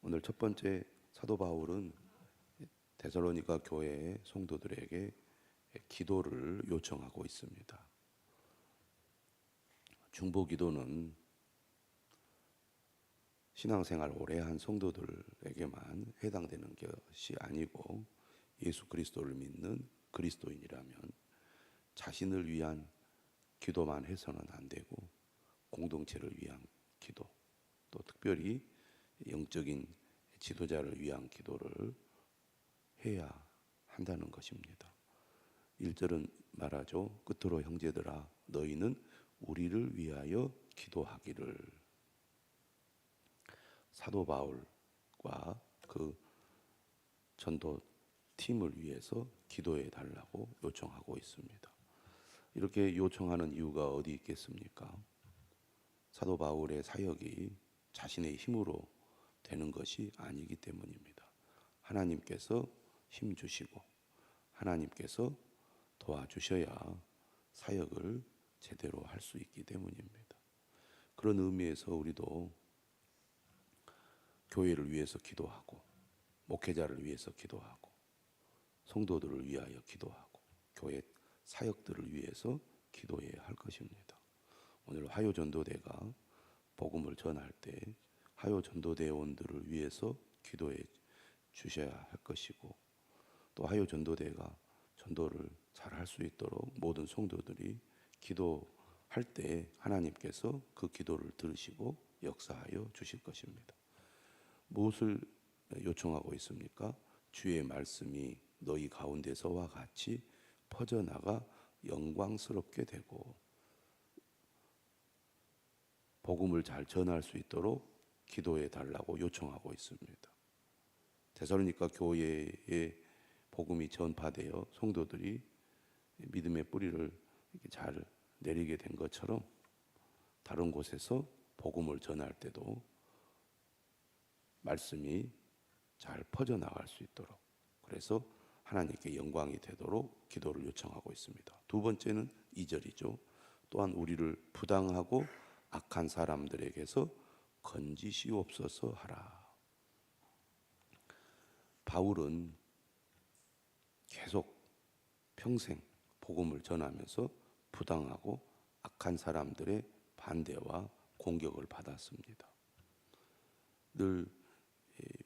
오늘 첫 번째 사도 바울은 데살로니가 교회의 성도들에게 기도를 요청하고 있습니다. 중보 기도는 신앙생활 오래 한 성도들에게만 해당되는 것이 아니고 예수 그리스도를 믿는 그리스도인이라면 자신을 위한 기도만 해서는 안 되고 공동체를 위한 기도, 또 특별히 영적인 지도자를 위한 기도를 해야 한다는 것입니다. 1절은 말하죠. 끝으로 형제들아 너희는 우리를 위하여 기도하기를. 사도 바울과 그 전도 팀을 위해서 기도해 달라고 요청하고 있습니다. 이렇게 요청하는 이유가 어디 있겠습니까? 사도 바울의 사역이 자신의 힘으로 되는 것이 아니기 때문입니다. 하나님께서 힘 주시고 하나님께서 도와주셔야 사역을 제대로 할 수 있기 때문입니다. 그런 의미에서 우리도 교회를 위해서 기도하고 목회자를 위해서 기도하고 성도들을 위하여 기도하고 교회 사역들을 위해서 기도해야 할 것입니다. 오늘 화요전도대가 복음을 전할 때 화요전도대원들을 위해서 기도해 주셔야 할 것이고 또 화요전도대가 전도를 잘 할 수 있도록 모든 성도들이 기도할 때 하나님께서 그 기도를 들으시고 역사하여 주실 것입니다. 무엇을 요청하고 있습니까? 주의 말씀이 너희 가운데서와 같이 퍼져나가 영광스럽게 되고 복음을 잘 전할 수 있도록 기도해 달라고 요청하고 있습니다. 데살로니가 교회에 복음이 전파되어 성도들이 믿음의 뿌리를 잘 내리게 된 것처럼 다른 곳에서 복음을 전할 때도 말씀이 잘 퍼져나갈 수 있도록 그래서 하나님께 영광이 되도록 기도를 요청하고 있습니다. 두 번째는 2절이죠. 또한 우리를 부당하고 악한 사람들에게서 건지시옵소서 하라. 바울은 계속 평생 복음을 전하면서 부당하고 악한 사람들의 반대와 공격을 받았습니다. 늘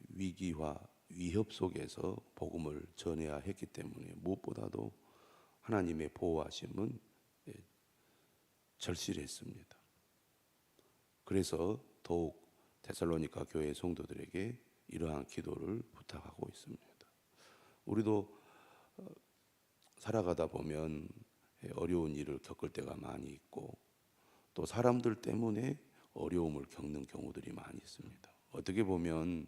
위기와 위협 속에서 복음을 전해야 했기 때문에 무엇보다도 하나님의 보호하심은 절실했습니다. 그래서 더욱 데살로니가 교회 성도들에게 이러한 기도를 부탁하고 있습니다. 우리도 살아가다 보면 어려운 일을 겪을 때가 많이 있고 또 사람들 때문에 어려움을 겪는 경우들이 많이 있습니다. 어떻게 보면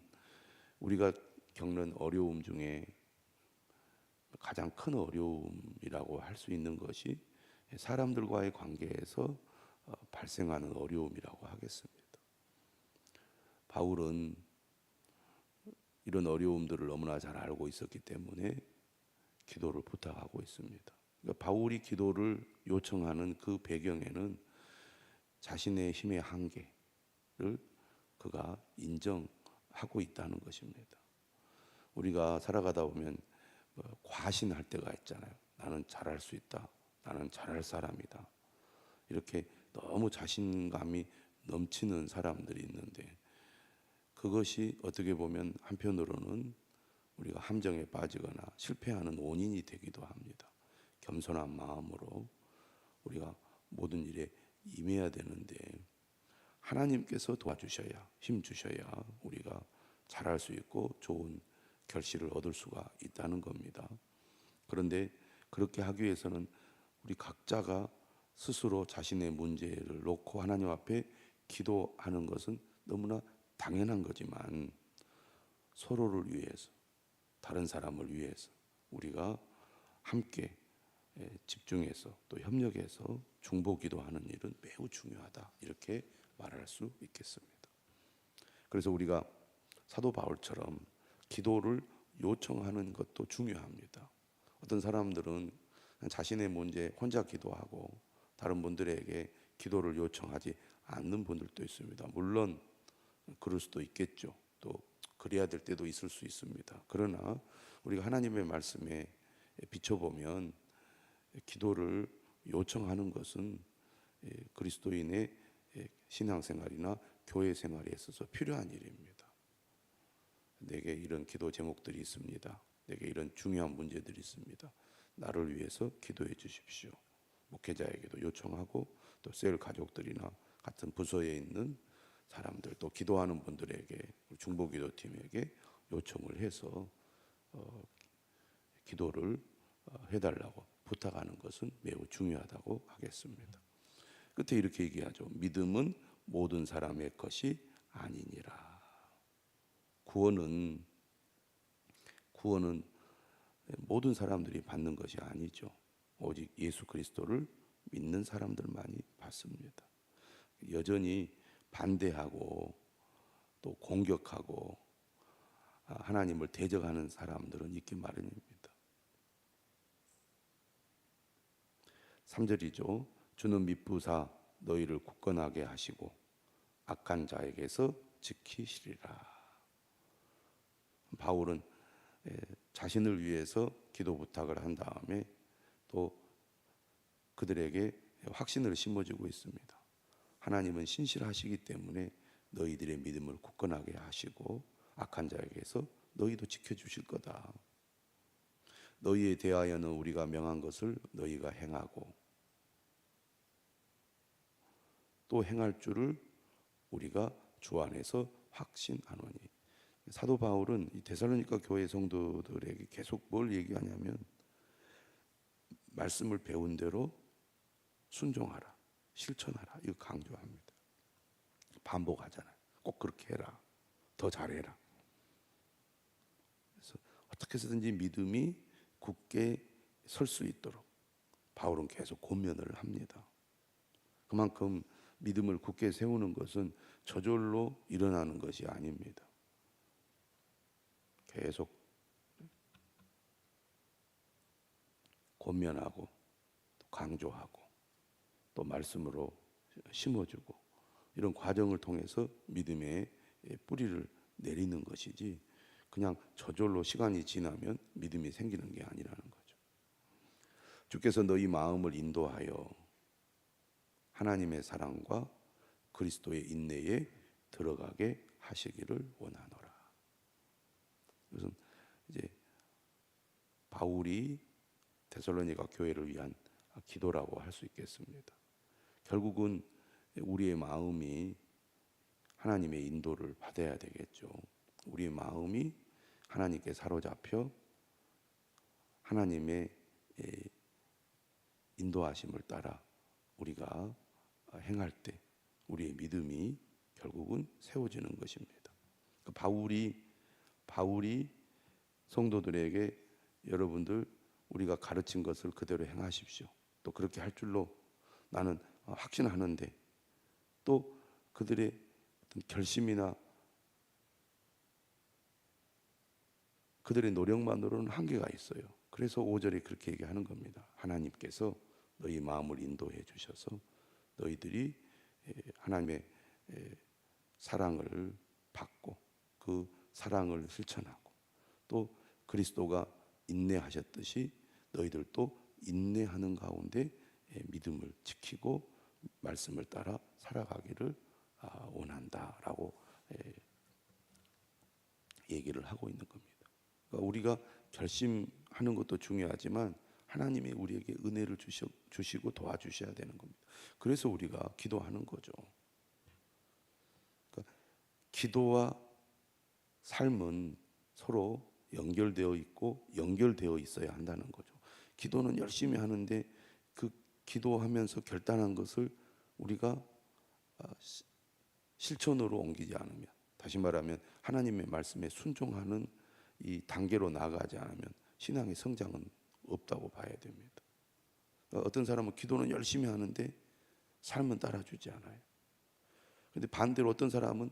우리가 겪는 어려움 중에 가장 큰 어려움이라고 할 수 있는 것이 사람들과의 관계에서 발생하는 어려움이라고 하겠습니다. 바울은 이런 어려움들을 너무나 잘 알고 있었기 때문에 기도를 부탁하고 있습니다. 그러니까 바울이 기도를 요청하는 그 배경에는 자신의 힘의 한계를 그가 인정하고 있다는 것입니다. 우리가 살아가다 보면 과신할 때가 있잖아요. 나는 잘할 수 있다. 나는 잘할 사람이다. 이렇게 너무 자신감이 넘치는 사람들이 있는데 그것이 어떻게 보면 한편으로는 우리가 함정에 빠지거나 실패하는 원인이 되기도 합니다. 겸손한 마음으로 우리가 모든 일에 임해야 되는데 하나님께서 도와주셔야 힘 주셔야 우리가 잘할 수 있고 좋은 결실을 얻을 수가 있다는 겁니다. 그런데 그렇게 하기 위해서는 우리 각자가 스스로 자신의 문제를 놓고 하나님 앞에 기도하는 것은 너무나 당연한 거지만 서로를 위해서 다른 사람을 위해서 우리가 함께 집중해서 또 협력해서 중보 기도하는 일은 매우 중요하다 이렇게 말할 수 있겠습니다. 그래서 우리가 사도 바울처럼 기도를 요청하는 것도 중요합니다. 어떤 사람들은 자신의 문제 혼자 기도하고 다른 분들에게 기도를 요청하지 않는 분들도 있습니다. 물론 그럴 수도 있겠죠. 또 그래야 될 때도 있을 수 있습니다. 그러나 우리가 하나님의 말씀에 비춰보면 기도를 요청하는 것은 그리스도인의 신앙생활이나 교회 생활에 있어서 필요한 일입니다. 내게 이런 기도 제목들이 있습니다. 내게 이런 중요한 문제들이 있습니다. 나를 위해서 기도해 주십시오. 목회자에게도 요청하고 또 셀 가족들이나 같은 부서에 있는 사람들 또 기도하는 분들에게 중보기도팀에게 요청을 해서 기도를 해달라고 부탁하는 것은 매우 중요하다고 하겠습니다. 끝에 이렇게 얘기하죠. 믿음은 모든 사람의 것이 아니니라. 구원은 모든 사람들이 받는 것이 아니죠. 오직 예수 그리스도를 믿는 사람들만이 받습니다. 여전히 반대하고 또 공격하고 하나님을 대적하는 사람들은 있기 마련입니다. 3절이죠. 주는 미쁘사 너희를 굳건하게 하시고 악한 자에게서 지키시리라. 바울은 자신을 위해서 기도 부탁을 한 다음에 또 그들에게 확신을 심어주고 있습니다. 하나님은 신실하시기 때문에 너희들의 믿음을 굳건하게 하시고 악한 자에게서 너희도 지켜주실 거다. 너희에 대하여는 우리가 명한 것을 너희가 행하고 또 행할 줄을 우리가 주 안에서 확신하노니. 사도 바울은 이 데살로니가 교회 성도들에게 계속 뭘 얘기하냐면 말씀을 배운 대로 순종하라, 실천하라, 이거 강조합니다. 반복하잖아요. 꼭 그렇게 해라, 더 잘해라. 그래서 어떻게 해서든지 믿음이 굳게 설 수 있도록 바울은 계속 권면을 합니다. 그만큼 믿음을 굳게 세우는 것은 저절로 일어나는 것이 아닙니다. 계속 권면하고 강조하고 또 말씀으로 심어주고 이런 과정을 통해서 믿음의 뿌리를 내리는 것이지 그냥 저절로 시간이 지나면 믿음이 생기는 게 아니라는 거죠. 주께서 너희 마음을 인도하여 하나님의 사랑과 그리스도의 인내에 들어가게 하시기를 원하노라. 이것은 이제 바울이 데살로니가 교회를 위한 기도라고 할 수 있겠습니다. 결국은 우리의 마음이 하나님의 인도를 받아야 되겠죠. 우리의 마음이 하나님께 사로잡혀 하나님의 인도하심을 따라 우리가 행할 때 우리의 믿음이 결국은 세워지는 것입니다. 바울이 성도들에게 여러분들 우리가 가르친 것을 그대로 행하십시오. 또 그렇게 할 줄로 나는 확신하는데 또 그들의 어떤 결심이나 그들의 노력만으로는 한계가 있어요. 그래서 5절에 그렇게 얘기하는 겁니다. 하나님께서 너희 마음을 인도해 주셔서 너희들이 하나님의 사랑을 받고 그 사랑을 실천하고 또 그리스도가 인내하셨듯이 너희들도 인내하는 가운데 믿음을 지키고 말씀을 따라 살아가기를 원한다라고 얘기를 하고 있는 겁니다. 그러니까 우리가 결심하는 것도 중요하지만 하나님이 우리에게 은혜를 주시고 도와주셔야 되는 겁니다. 그래서 우리가 기도하는 거죠. 그러니까 기도와 삶은 서로 연결되어 있고 연결되어 있어야 한다는 거죠. 기도는 열심히 하는데 그 기도하면서 결단한 것을 우리가 실천으로 옮기지 않으면, 다시 말하면 하나님의 말씀에 순종하는 이 단계로 나아가지 않으면 신앙의 성장은 없다고 봐야 됩니다. 어떤 사람은 기도는 열심히 하는데 삶은 따라주지 않아요. 그런데 반대로 어떤 사람은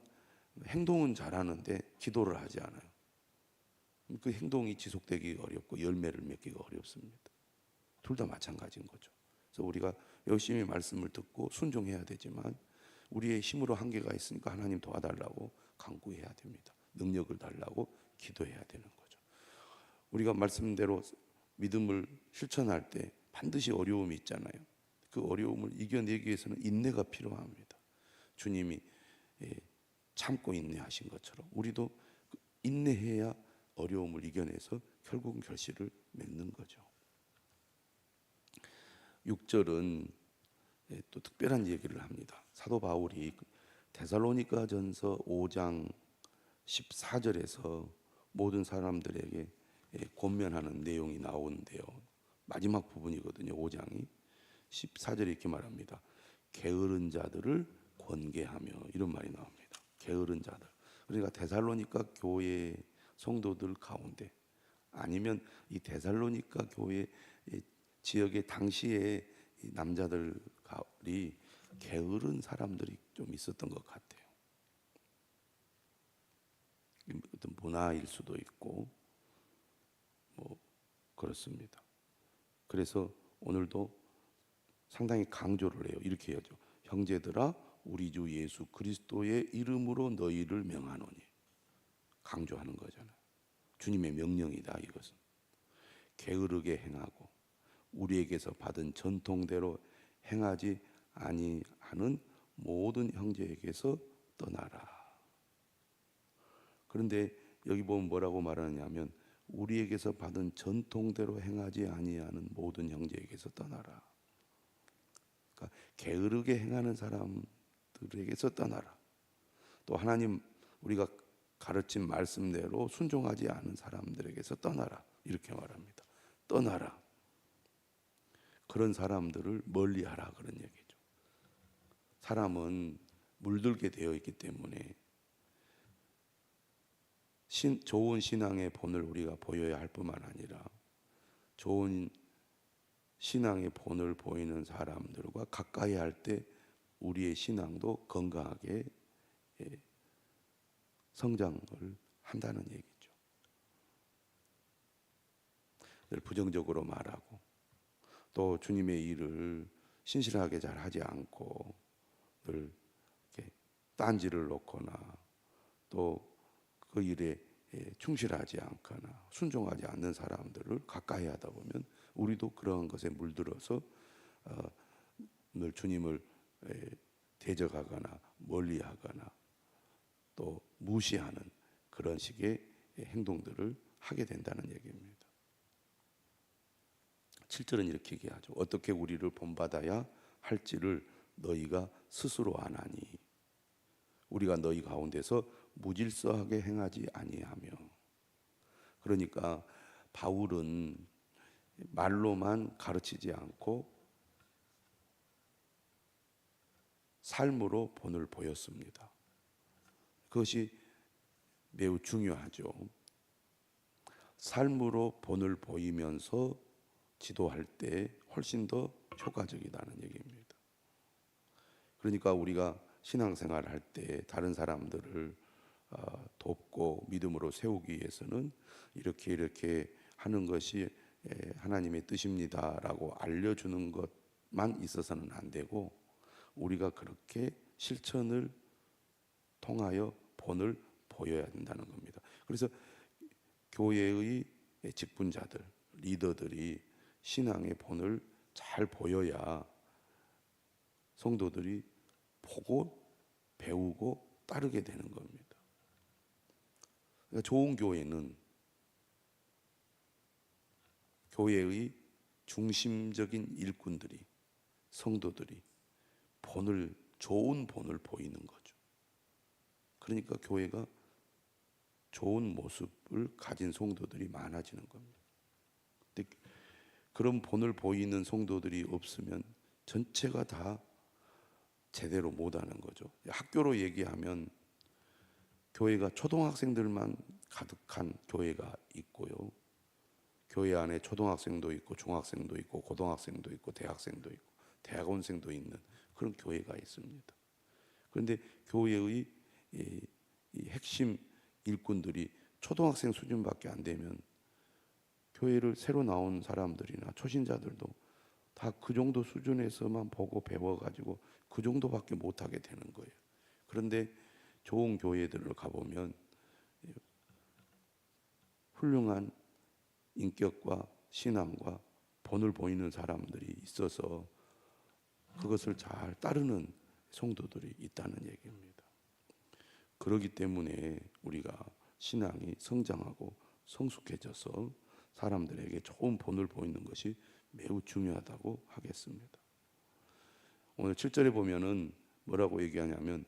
행동은 잘하는데 기도를 하지 않아요. 그 행동이 지속되기 어렵고 열매를 맺기가 어렵습니다. 둘 다 마찬가지인 거죠. 그래서 우리가 열심히 말씀을 듣고 순종해야 되지만 우리의 힘으로 한계가 있으니까 하나님 도와달라고 간구해야 됩니다. 능력을 달라고 기도해야 되는 거죠. 우리가 말씀대로 믿음을 실천할 때 반드시 어려움이 있잖아요. 그 어려움을 이겨내기 위해서는 인내가 필요합니다. 주님이 참고 인내하신 것처럼 우리도 인내해야 어려움을 이겨내서 결국은 결실을 맺는 거죠. 6절은 또 특별한 얘기를 합니다. 사도 바울이 데살로니가전서 5장 14절에서 모든 사람들에게 권면하는 내용이 나오는데요. 마지막 부분이거든요. 5장이 14절에 이렇게 말합니다. 게으른 자들을 권계하며, 이런 말이 나옵니다. 게으른 자들. 그러니까 데살로니가 교회 성도들 가운데, 아니면 이 데살로니가 교회 지역에 당시에 남자들이 게으른 사람들이 좀 있었던 것 같아요. 어떤 문화일 수도 있고 뭐 그렇습니다. 그래서 오늘도 상당히 강조를 해요. 이렇게 해야죠. 형제들아, 우리 주 예수 그리스도의 이름으로 너희를 명하노니. 강조하는 거잖아요. 주님의 명령이다. 이것은 게으르게 행하고 우리에게서 받은 전통대로 행하지 아니하는 모든 형제에게서 떠나라. 그런데 여기 보면 뭐라고 말하느냐면 우리에게서 받은 전통대로 행하지 아니하는 모든 형제에게서 떠나라. 그러니까 게으르게 행하는 사람들에게서 떠나라. 또 하나님 우리가 가르친 말씀대로 순종하지 않은 사람들에게서 떠나라. 이렇게 말합니다. 떠나라. 그런 사람들을 멀리하라, 그런 얘기죠. 사람은 물들게 되어 있기 때문에 좋은 신앙의 본을 우리가 보여야 할 뿐만 아니라 좋은 신앙의 본을 보이는 사람들과 가까이 할 때 우리의 신앙도 건강하게 성장을 한다는 얘기죠. 늘 부정적으로 말하고 또 주님의 일을 신실하게 잘 하지 않고 늘 이렇게 딴지를 놓거나 또 그 일에 충실하지 않거나 순종하지 않는 사람들을 가까이 하다 보면 우리도 그러한 것에 물들어서 늘 주님을 대적하거나 멀리하거나 또 무시하는 그런 식의 행동들을 하게 된다는 얘기입니다. 7절은 이렇게 얘기하죠. 어떻게 우리를 본받아야 할지를 너희가 스스로 아나니 우리가 너희 가운데서 무질서하게 행하지 아니하며. 그러니까 바울은 말로만 가르치지 않고 삶으로 본을 보였습니다. 그것이 매우 중요하죠. 삶으로 본을 보이면서 지도할 때 훨씬 더 효과적이라는 얘기입니다. 그러니까 우리가 신앙생활을 할 때 다른 사람들을 돕고 믿음으로 세우기 위해서는 이렇게 하는 것이 하나님의 뜻입니다라고 알려주는 것만 있어서는 안 되고 우리가 그렇게 실천을 통하여 본을 보여야 된다는 겁니다. 그래서 교회의 직분자들, 리더들이 신앙의 본을 잘 보여야 성도들이 보고 배우고 따르게 되는 겁니다. 그러니까 좋은 교회는 교회의 중심적인 일꾼들이, 성도들이 좋은 본을 보이는 거죠. 그러니까 교회가 좋은 모습을 가진 성도들이 많아지는 겁니다. 근데 그런 본을 보이는 성도들이 없으면 전체가 다 제대로 못하는 거죠. 학교로 얘기하면 교회가 초등학생들만 가득한 교회가 있고요. 교회 안에 초등학생도 있고 중학생도 있고 고등학생도 있고 대학생도 있고 대학원생도 있는 그런 교회가 있습니다. 그런데 교회의 이 핵심 일꾼들이 초등학생 수준밖에 안 되면 교회를 새로 나온 사람들이나 초신자들도 다 그 정도 수준에서만 보고 배워가지고 그 정도밖에 못하게 되는 거예요. 그런데 좋은 교회들을 가보면 훌륭한 인격과 신앙과 본을 보이는 사람들이 있어서 그것을 잘 따르는 성도들이 있다는 얘기입니다. 그렇기 때문에 우리가 신앙이 성장하고 성숙해져서 사람들에게 좋은 본을 보이는 것이 매우 중요하다고 하겠습니다. 오늘 7절에 보면은 뭐라고 얘기하냐면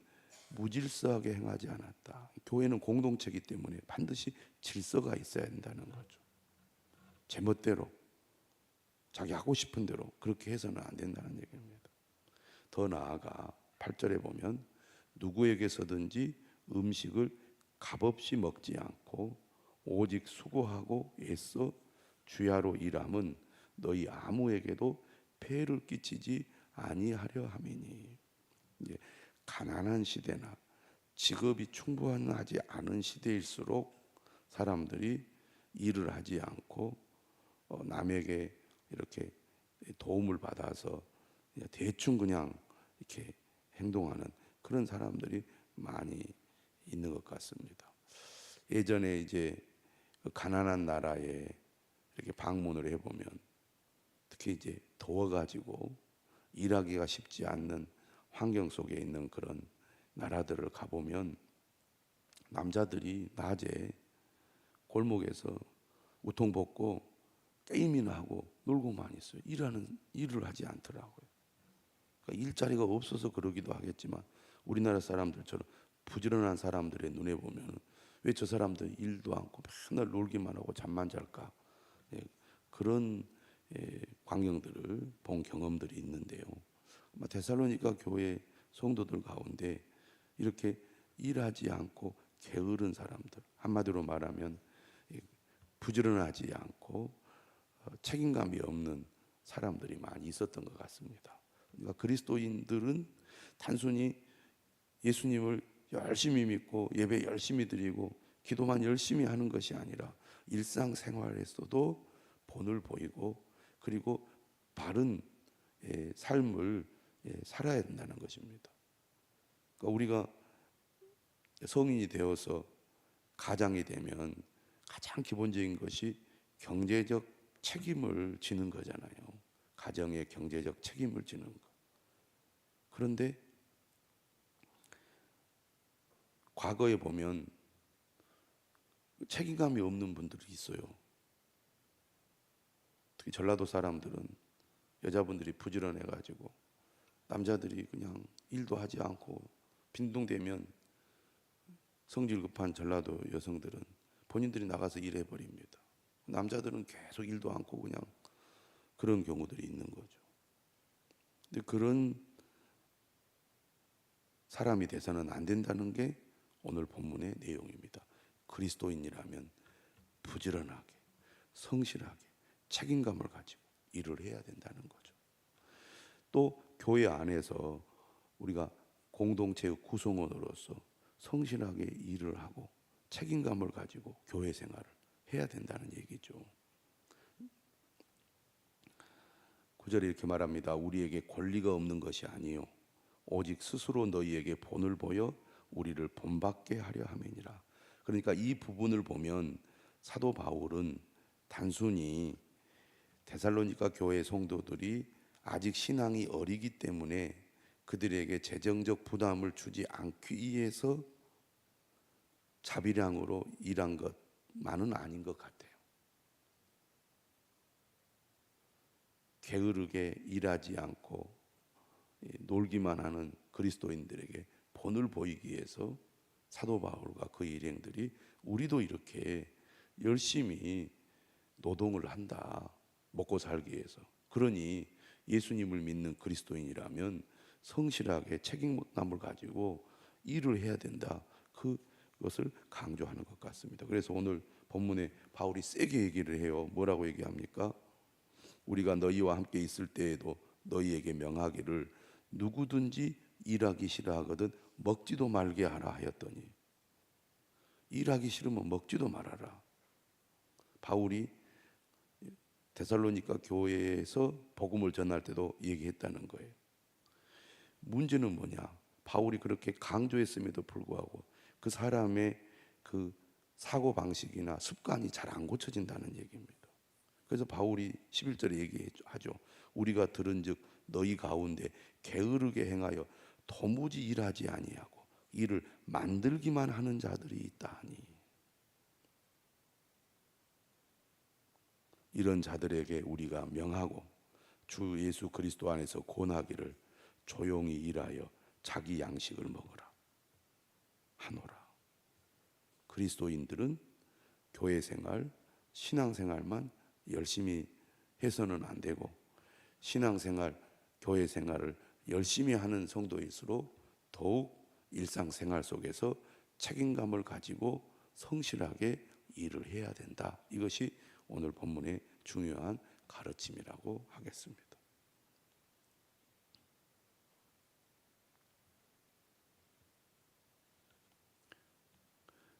무질서하게 행하지 않았다. 교회는 공동체이기 때문에 반드시 질서가 있어야 된다는 거죠. 제멋대로 자기 하고 싶은 대로 그렇게 해서는 안 된다는 얘기입니다. 더 나아가 8절에 보면 누구에게서든지 음식을 값없이 먹지 않고 오직 수고하고 애써 주야로 일함은 너희 아무에게도 폐를 끼치지 아니하려 함이니. 이제 가난한 시대나 직업이 충분하지 않은 시대일수록 사람들이 일을 하지 않고 남에게 이렇게 도움을 받아서 대충 그냥 이렇게 행동하는 그런 사람들이 많이 있는 것 같습니다. 예전에 이제 가난한 나라에 이렇게 방문을 해보면 특히 이제 더워가지고 일하기가 쉽지 않는 환경 속에 있는 그런 나라들을 가보면 남자들이 낮에 골목에서 우통 벗고 게임이나 하고 놀고만 있어요. 일을 하지 않더라고요. 그러니까 일자리가 없어서 그러기도 하겠지만 우리나라 사람들처럼 부지런한 사람들의 눈에 보면 왜 저 사람들 일도 않고 맨날 놀기만 하고 잠만 잘까? 그런 광경들을 본 경험들이 있는데요. 데살로니가 교회 성도들 가운데 이렇게 일하지 않고 게으른 사람들, 한마디로 말하면 부지런하지 않고 책임감이 없는 사람들이 많이 있었던 것 같습니다. 그러니까 그리스도인들은 단순히 예수님을 열심히 믿고 예배 열심히 드리고 기도만 열심히 하는 것이 아니라 일상생활에서도 본을 보이고 그리고 바른 삶을 살아야 된다는 것입니다. 그러니까 우리가 성인이 되어서 가장이 되면 가장 기본적인 것이 경제적 책임을 지는 거잖아요. 가정의 경제적 책임을 지는 것. 그런데 과거에 보면 책임감이 없는 분들이 있어요. 특히 전라도 사람들은 여자분들이 부지런해가지고 남자들이 그냥 일도 하지 않고 빈둥대면 성질 급한 전라도 여성들은 본인들이 나가서 일해버립니다. 남자들은 계속 일도 않고 그냥 그런 경우들이 있는 거죠. 근데 그런 사람이 돼서는 안 된다는 게 오늘 본문의 내용입니다. 그리스도인이라면 부지런하게, 성실하게, 책임감을 가지고 일을 해야 된다는 거죠. 또 교회 안에서 우리가 공동체의 구성원으로서 성실하게 일을 하고 책임감을 가지고 교회 생활을 해야 된다는 얘기죠. 9절에 이렇게 말합니다. 우리에게 권리가 없는 것이 아니요 오직 스스로 너희에게 본을 보여 우리를 본받게 하려 함이니라. 그러니까 이 부분을 보면 사도 바울은 단순히 데살로니가 교회 성도들이 아직 신앙이 어리기 때문에 그들에게 재정적 부담을 주지 않기 위해서 자비량으로 일한 것만은 아닌 것 같아요. 게으르게 일하지 않고 놀기만 하는 그리스도인들에게 본을 보이기 위해서 사도 바울과 그 일행들이 우리도 이렇게 열심히 노동을 한다. 먹고 살기 위해서. 그러니 예수님을 믿는 그리스도인이라면 성실하게 책임감을 가지고 일을 해야 된다. 그것을 강조하는 것 같습니다. 그래서 오늘 본문에 바울이 세게 얘기를 해요. 뭐라고 얘기합니까? 우리가 너희와 함께 있을 때에도 너희에게 명하기를 누구든지 일하기 싫어하거든 먹지도 말게 하라 하였더니 일하기 싫으면 먹지도 말아라. 바울이 데살로니가 교회에서 복음을 전할 때도 얘기했다는 거예요. 문제는 뭐냐? 바울이 그렇게 강조했음에도 불구하고 그 사람의 그 사고 방식이나 습관이 잘 안 고쳐진다는 얘기입니다. 그래서 바울이 11절에 얘기하죠. 우리가 들은즉 너희 가운데 게으르게 행하여 도무지 일하지 아니하고 이를 만들기만 하는 자들이 있다 하니, 이런 자들에게 우리가 명하고 주 예수 그리스도 안에서 권하기를 조용히 일하여 자기 양식을 먹으라 하노라. 그리스도인들은 교회 생활, 신앙 생활만 열심히 해서는 안 되고, 신앙 생활, 교회 생활을 열심히 하는 성도일수록 더욱 일상 생활 속에서 책임감을 가지고 성실하게 일을 해야 된다. 이것이 오늘 본문의 중요한 가르침이라고 하겠습니다.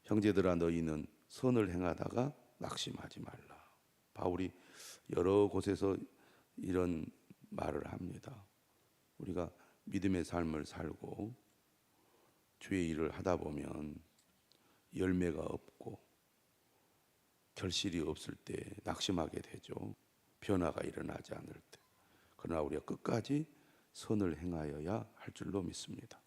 형제들아 너희는 선을 행하다가 낙심하지 말라. 바울이 여러 곳에서 이런 말을 합니다. 우리가 믿음의 삶을 살고 주의 일을 하다 보면 열매가 없고 결실이 없을 때 낙심하게 되죠. 변화가 일어나지 않을 때. 그러나 우리가 끝까지 선을 행하여야 할 줄로 믿습니다.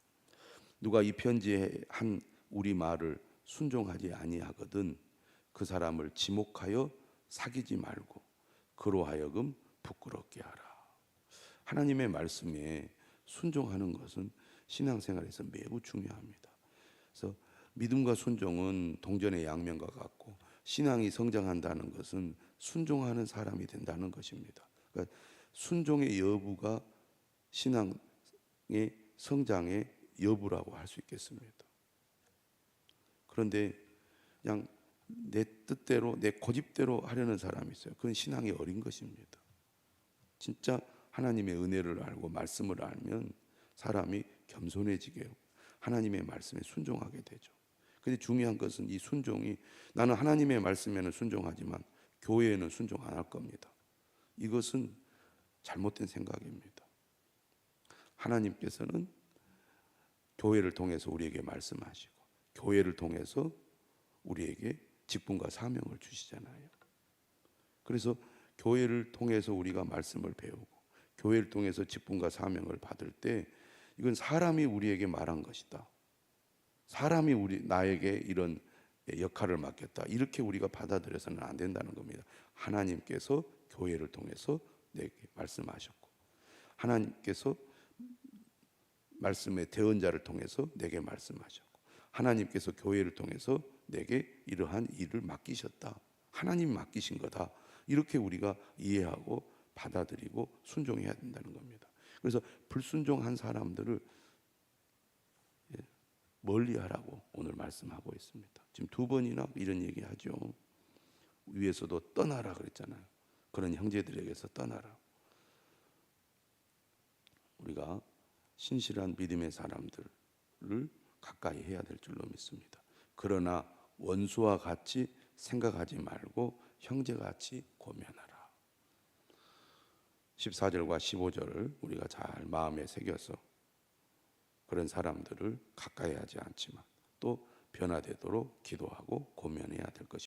누가 이 편지에 한 우리 말을 순종하지 아니하거든 그 사람을 지목하여 사귀지 말고 그로 하여금 부끄럽게 하라. 하나님의 말씀에 순종하는 것은 신앙생활에서 매우 중요합니다. 그래서 믿음과 순종은 동전의 양면과 같고, 신앙이 성장한다는 것은 순종하는 사람이 된다는 것입니다. 그러니까 순종의 여부가 신앙의 성장의 여부라고 할 수 있겠습니다. 그런데 그냥 내 뜻대로, 내 고집대로 하려는 사람이 있어요. 그건 신앙이 어린 것입니다. 진짜 하나님의 은혜를 알고 말씀을 알면 사람이 겸손해지게 하나님의 말씀에 순종하게 되죠. 근데 중요한 것은 이 순종이, 나는 하나님의 말씀에는 순종하지만 교회에는 순종 안 할 겁니다. 이것은 잘못된 생각입니다. 하나님께서는 교회를 통해서 우리에게 말씀하시고 교회를 통해서 우리에게 직분과 사명을 주시잖아요. 그래서 교회를 통해서 우리가 말씀을 배우고 교회를 통해서 직분과 사명을 받을 때 이건 사람이 우리에게 말한 것이다. 사람이 나에게 이런 역할을 맡겼다. 이렇게 우리가 받아들여서는 안 된다는 겁니다. 하나님께서 교회를 통해서 내게 말씀하셨고, 하나님께서 말씀의 대언자를 통해서 내게 말씀하셨고, 하나님께서 교회를 통해서 내게 이러한 일을 맡기셨다. 하나님이 맡기신 거다. 이렇게 우리가 이해하고 받아들이고 순종해야 된다는 겁니다. 그래서 불순종한 사람들을 멀리하라고 오늘 말씀하고 있습니다. 지금 2번이나 이런 얘기하죠. 위에서도 떠나라 그랬잖아요. 그런 형제들에게서 떠나라. 우리가 신실한 믿음의 사람들을 가까이 해야 될 줄로 믿습니다. 그러나 원수와 같이 생각하지 말고 형제같이 고면하라. 14절과 15절을 우리가 잘 마음에 새겨서 그런 사람들을 가까이 하지 않지만 또 변화되도록 기도하고 고면해야 될 것입니다.